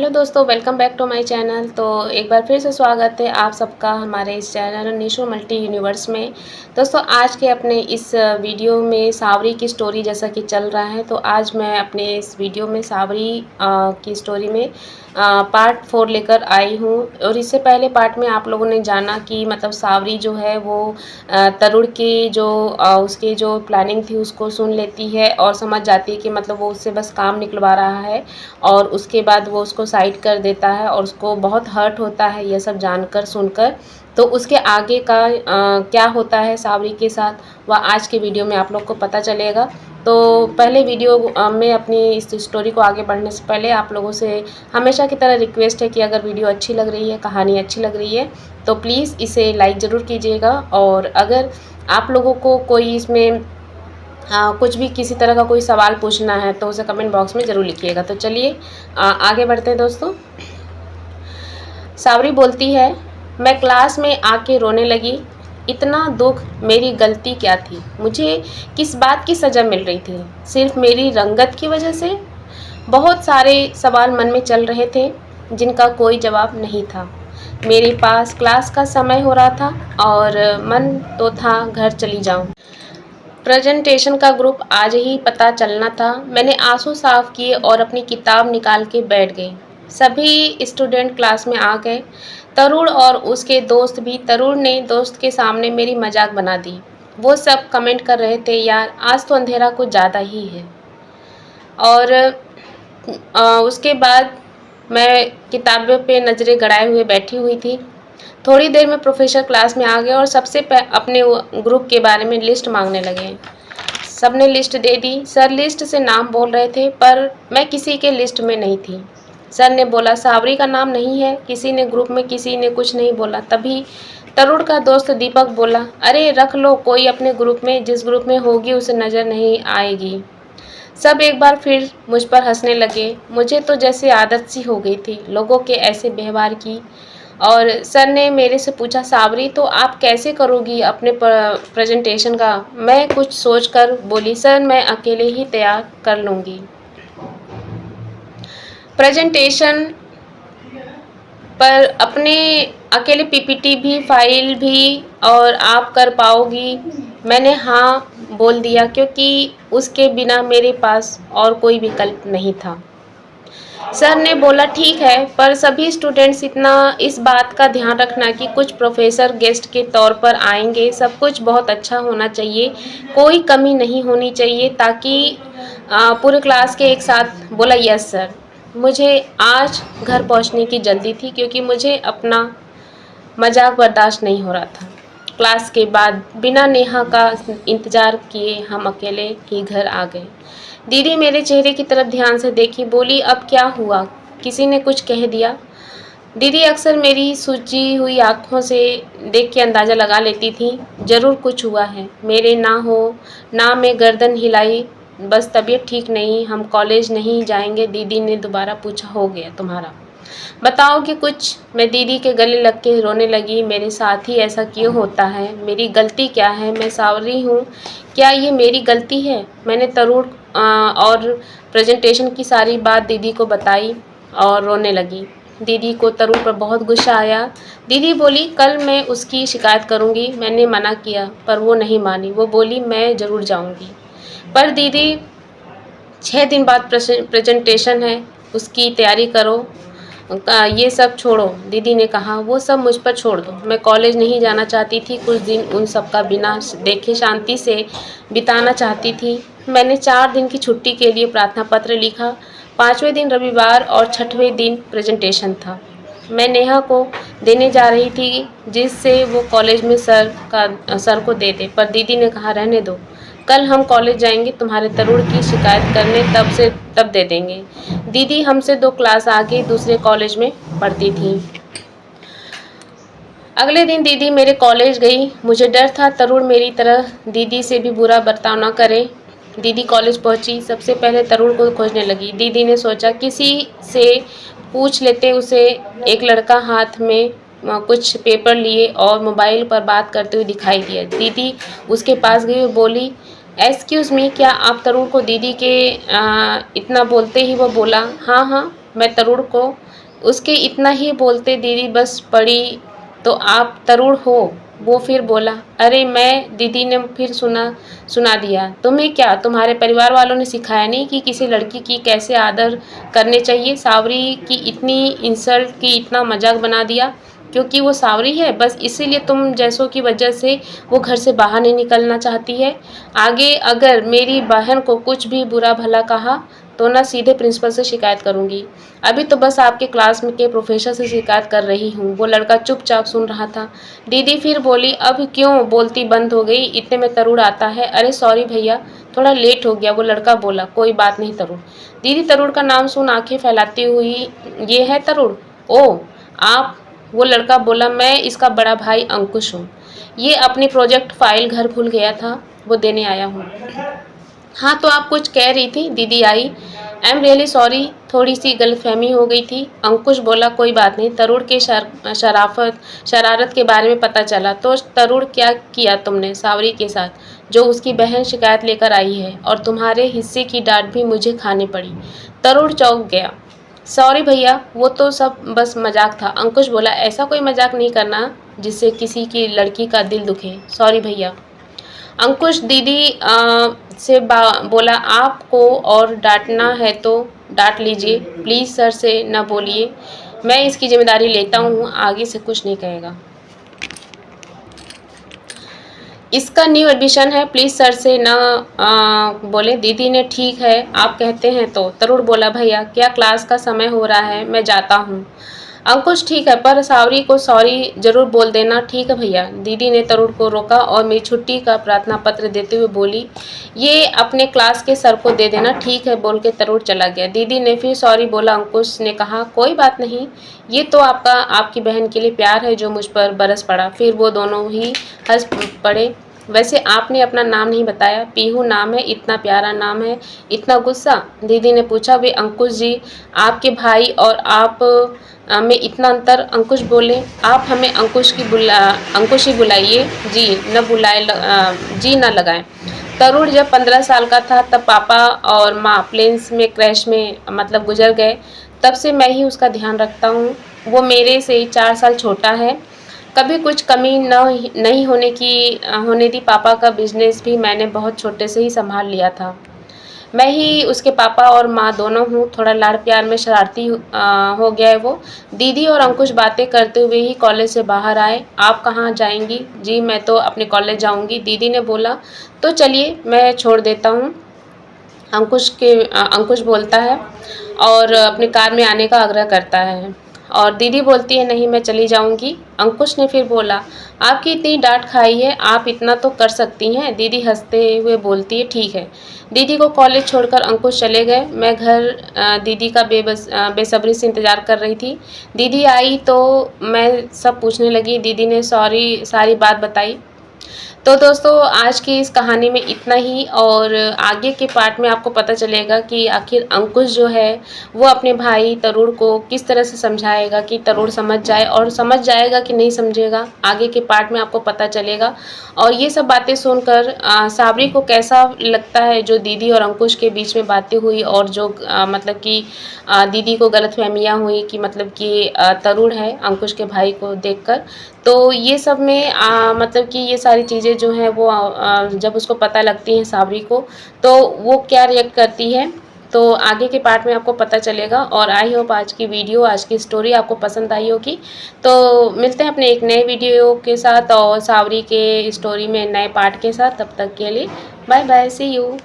Hello दोस्तों, welcome back to my channel. तो एक बार फिर से स्वागत है आप सबका हमारे इस चैनल निशु मल्टी यूनिवर्स में। दोस्तों, आज के अपने इस वीडियो में सावरी की स्टोरी जैसा कि चल रहा है, तो आज मैं अपने इस वीडियो में सावरी की स्टोरी में पार्ट 4 लेकर आई हूँ। और इससे पहले पार्ट में आप लोगों ने जाना कि मतलब सावरी जो है वो तरुण की जो उसकी जो प्लानिंग थी उसको सुन लेती है और समझ जाती है कि मतलब वो उससे बस काम निकलवा रहा है, और उसके बाद वो उसको साइड कर देता है और उसको बहुत हर्ट होता है ये सब जानकर सुनकर। तो उसके आगे का क्या होता है सावरी के साथ वह आज के वीडियो में आप लोग को पता चलेगा। तो पहले वीडियो में अपनी इस स्टोरी को आगे बढ़ने से पहले आप लोगों से हमेशा की तरह रिक्वेस्ट है कि अगर वीडियो अच्छी लग रही है, कहानी अच्छी लग रही है, तो प्लीज़ इसे लाइक ज़रूर कीजिएगा। और अगर आप लोगों को कोई इसमें कुछ भी किसी तरह का कोई सवाल पूछना है तो उसे कमेंट बॉक्स में ज़रूर लिखिएगा। तो चलिए आगे बढ़ते हैं दोस्तों। सावरी बोलती है, मैं क्लास में आके रोने लगी। इतना दुख, मेरी गलती क्या थी? मुझे किस बात की सज़ा मिल रही थी? सिर्फ मेरी रंगत की वजह से? बहुत सारे सवाल मन में चल रहे थे जिनका कोई जवाब नहीं था। मेरे पास क्लास का समय हो रहा था और मन तो था घर चली जाऊं। प्रेजेंटेशन का ग्रुप आज ही पता चलना था। मैंने आंसू साफ किए और अपनी किताब निकाल के बैठ गई। सभी स्टूडेंट क्लास में आ गए, तरुण और उसके दोस्त भी। तरुण ने दोस्त के सामने मेरी मजाक बना दी। वो सब कमेंट कर रहे थे, यार आज तो अंधेरा कुछ ज़्यादा ही है। और उसके बाद मैं किताबों पे नज़रें गड़ाए हुए बैठी हुई थी। थोड़ी देर में प्रोफेसर क्लास में आ गए और सबसे अपने ग्रुप के बारे में लिस्ट मांगने लगे। सबने लिस्ट दे दी। सर लिस्ट से नाम बोल रहे थे पर मैं किसी के लिस्ट में नहीं थी। सर ने बोला, सावरी का नाम नहीं है। किसी ने ग्रुप में किसी ने कुछ नहीं बोला। तभी तरुण का दोस्त दीपक बोला, अरे रख लो कोई अपने ग्रुप में, जिस ग्रुप में होगी उसे नज़र नहीं आएगी। सब एक बार फिर मुझ पर हंसने लगे। मुझे तो जैसे आदत सी हो गई थी लोगों के ऐसे व्यवहार की। और सर ने मेरे से पूछा, सावरी तो आप कैसे करोगी अपने प्रेजेंटेशन का? मैं कुछ सोचकर बोली, सर मैं अकेले ही तैयार कर लूँगी प्रेजेंटेशन पर, अपने अकेले पीपीटी भी, फाइल भी, और आप कर पाओगी? मैंने हाँ बोल दिया क्योंकि उसके बिना मेरे पास और कोई विकल्प नहीं था। सर ने बोला, ठीक है, पर सभी स्टूडेंट्स इस बात का ध्यान रखना कि कुछ प्रोफेसर गेस्ट के तौर पर आएंगे। सब कुछ बहुत अच्छा होना चाहिए, कोई कमी नहीं होनी चाहिए, ताकि पूरे क्लास के एक साथ बोला, यस सर। मुझे आज घर पहुंचने की जल्दी थी क्योंकि मुझे अपना मजाक बर्दाश्त नहीं हो रहा था। क्लास के बाद बिना नेहा का इंतज़ार किए हम अकेले ही घर आ गए। दीदी मेरे चेहरे की तरफ ध्यान से देखी, बोली, अब क्या हुआ? किसी ने कुछ कह दिया? दीदी अक्सर मेरी सूजी हुई आँखों से देख के अंदाज़ा लगा लेती थी, ज़रूर कुछ हुआ है। मेरे ना मैं गर्दन हिलाई, बस तबीयत ठीक नहीं, हम कॉलेज नहीं जाएंगे। दीदी ने दोबारा पूछा, हो गया तुम्हारा? बताओ कि कुछ? मैं दीदी के गले लग के रोने लगी। मेरे साथ ही ऐसा क्यों होता है? मेरी गलती क्या है? मैं सावरी हूँ, क्या ये मेरी गलती है? मैंने तरुण और प्रेजेंटेशन की सारी बात दीदी को बताई और रोने लगी। दीदी को तरुण पर बहुत गुस्सा आया। दीदी बोली, कल मैं उसकी शिकायत करूँगी। मैंने मना किया पर वो नहीं मानी। वो बोली, मैं ज़रूर जाऊँगी। पर दीदी 6 दिन बाद प्रेजेंटेशन है, उसकी तैयारी करो, ये सब छोड़ो। दीदी ने कहा, वो सब मुझ पर छोड़ दो, मैं कॉलेज नहीं जाना चाहती थी। कुछ दिन उन सब का बिना देखे शांति से बिताना चाहती थी। मैंने 4 दिन की छुट्टी के लिए प्रार्थना पत्र लिखा। 5वें दिन रविवार और 6वें दिन प्रेजेंटेशन था। मैं नेहा को देने जा रही थी जिससे वो कॉलेज में सर को दे दे, पर दीदी ने कहा, रहने दो, कल हम कॉलेज जाएंगे तुम्हारे तरुण की शिकायत करने, तब दे देंगे। दीदी हमसे 2 क्लास आगे दूसरे कॉलेज में पढ़ती थी। अगले दिन दीदी मेरे कॉलेज गई। मुझे डर था तरुण मेरी तरह दीदी से भी बुरा बर्ताव न करे। दीदी कॉलेज पहुंची, सबसे पहले तरुण को खोजने लगी। दीदी ने सोचा किसी से पूछ लेते उसे। एक लड़का हाथ में कुछ पेपर लिए और मोबाइल पर बात करते हुए दिखाई दिया। दीदी उसके पास गई और बोली, एक्सक्यूज़ मी, क्या आप तरुण को? दीदी के इतना बोलते ही वो बोला, हाँ हाँ मैं तरुण को उसके इतना ही बोलते दीदी बस पड़ी तो आप तरुण हो। वो फिर बोला, अरे मैं। दीदी ने फिर सुना दिया, तुम्हें क्या तुम्हारे परिवार वालों ने सिखाया नहीं कि किसी लड़की की कैसे आदर करने चाहिए। सावरी की इतनी इंसल्ट की, इतना मजाक बना दिया क्योंकि वो सावरी है, बस इसीलिए तुम जैसों की वजह से वो घर से बाहर नहीं निकलना चाहती है। आगे अगर मेरी बहन को कुछ भी बुरा भला कहा तो ना सीधे प्रिंसिपल से शिकायत करूंगी। अभी तो बस आपके क्लास में के प्रोफेसर से शिकायत कर रही हूँ। वो लड़का चुपचाप सुन रहा था। दीदी फिर बोली, अब क्यों बोलती बंद हो गई? इतने में तरुण आता है। अरे सॉरी भैया, थोड़ा लेट हो गया। वो लड़का बोला, कोई बात नहीं तरुण। दीदी तरुण का नाम सुन आंखें फैलाती हुई, ये है तरुण? ओ आप? वो लड़का बोला, मैं इसका बड़ा भाई अंकुश हूँ। ये अपनी प्रोजेक्ट फाइल घर भूल गया था, वो देने आया हूँ। हाँ तो आप कुछ कह रही थी? दीदी आई। आई एम रियली सॉरी, थोड़ी सी गलतफहमी हो गई थी। अंकुश बोला, कोई बात नहीं। तरुण के शरारत के बारे में पता चला तो तरुण क्या किया तुमने सावरी के साथ, जो उसकी बहन शिकायत लेकर आई है, और तुम्हारे हिस्से की डांट भी मुझे खानी पड़ी। तरुण चौंक गया। सॉरी भैया, वो तो सब बस मजाक था। अंकुश बोला, ऐसा कोई मजाक नहीं करना जिससे किसी की लड़की का दिल दुखे। सॉरी भैया। अंकुश दीदी से बोला, आपको और डांटना है तो डांट लीजिए, प्लीज़ सर से न बोलिए, मैं इसकी जिम्मेदारी लेता हूँ, आगे से कुछ नहीं कहेगा। इसका न्यू एडमिशन है, प्लीज़ सर से न बोले। दीदी ने, ठीक है आप कहते हैं तो। तरुण बोला, भैया क्या क्लास का समय हो रहा है, मैं जाता हूँ। अंकुश, ठीक है, पर सावरी को सॉरी जरूर बोल देना। ठीक है भैया। दीदी ने तरुण को रोका और मेरी छुट्टी का प्रार्थना पत्र देते हुए बोली, ये अपने क्लास के सर को दे देना। ठीक है बोल के तरुण चला गया। दीदी ने फिर सॉरी बोला। अंकुश ने कहा, कोई बात नहीं, ये तो आपकी बहन के लिए प्यार है जो मुझ पर बरस पड़ा। फिर वो दोनों ही हंस पड़े। वैसे आपने अपना नाम नहीं बताया। पीहू नाम है, इतना प्यारा नाम है, इतना गुस्सा? दीदी ने पूछा। वे अंकुश जी, आपके भाई और आप में इतना अंतर? अंकुश बोले, आप हमें अंकुश ही बुलाइए जी, जी न लगाएं। तरुण जब 15 साल का था तब पापा और माँ प्लेन्स में क्रैश में मतलब गुजर गए। तब से मैं ही उसका ध्यान रखता हूँ। वो मेरे से 4 साल छोटा है। कभी कुछ कमी नहीं होने दी। पापा का बिजनेस भी मैंने बहुत छोटे से ही संभाल लिया था। मैं ही उसके पापा और माँ दोनों हूँ। थोड़ा लाड़ प्यार में शरारती हो गया है वो। दीदी और अंकुश बातें करते हुए ही कॉलेज से बाहर आए। आप कहाँ जाएंगी? जी मैं तो अपने कॉलेज जाऊँगी। दीदी ने बोला, तो चलिए मैं छोड़ देता हूँ। अंकुश बोलता है और अपनी कार में आने का आग्रह करता है, और दीदी बोलती है, नहीं मैं चली जाऊंगी। अंकुश ने फिर बोला, आपकी इतनी डांट खाई है, आप इतना तो कर सकती हैं। दीदी हंसते हुए बोलती है, ठीक है। दीदी को कॉलेज छोड़कर अंकुश चले गए। मैं घर दीदी का बेसब्री से इंतज़ार कर रही थी। दीदी आई तो मैं सब पूछने लगी। दीदी ने सारी बात बताई। तो दोस्तों आज की इस कहानी में इतना ही, और आगे के पार्ट में आपको पता चलेगा कि आखिर अंकुश जो है वो अपने भाई तरुण को किस तरह से समझाएगा कि तरुण समझ जाए, और समझ जाएगा कि नहीं समझेगा, आगे के पार्ट में आपको पता चलेगा। और ये सब बातें सुनकर साबरी को कैसा लगता है जो दीदी और अंकुश के बीच में बातें हुई, और जो मतलब कि दीदी को गलतफहमियां हुई कि मतलब कि तरुण है अंकुश के भाई को देखकर। तो ये सब में मतलब कि ये सारी चीज़ें जो हैं वो जब उसको पता लगती हैं साबरी को, तो वो क्या रिएक्ट करती है, तो आगे के पार्ट में आपको पता चलेगा। और आई होप आज की वीडियो, आज की स्टोरी आपको पसंद आई होगी। तो मिलते हैं अपने एक नए वीडियो के साथ और साबरी के स्टोरी में नए पार्ट के साथ। तब तक के लिए बाय बाय, सी यू।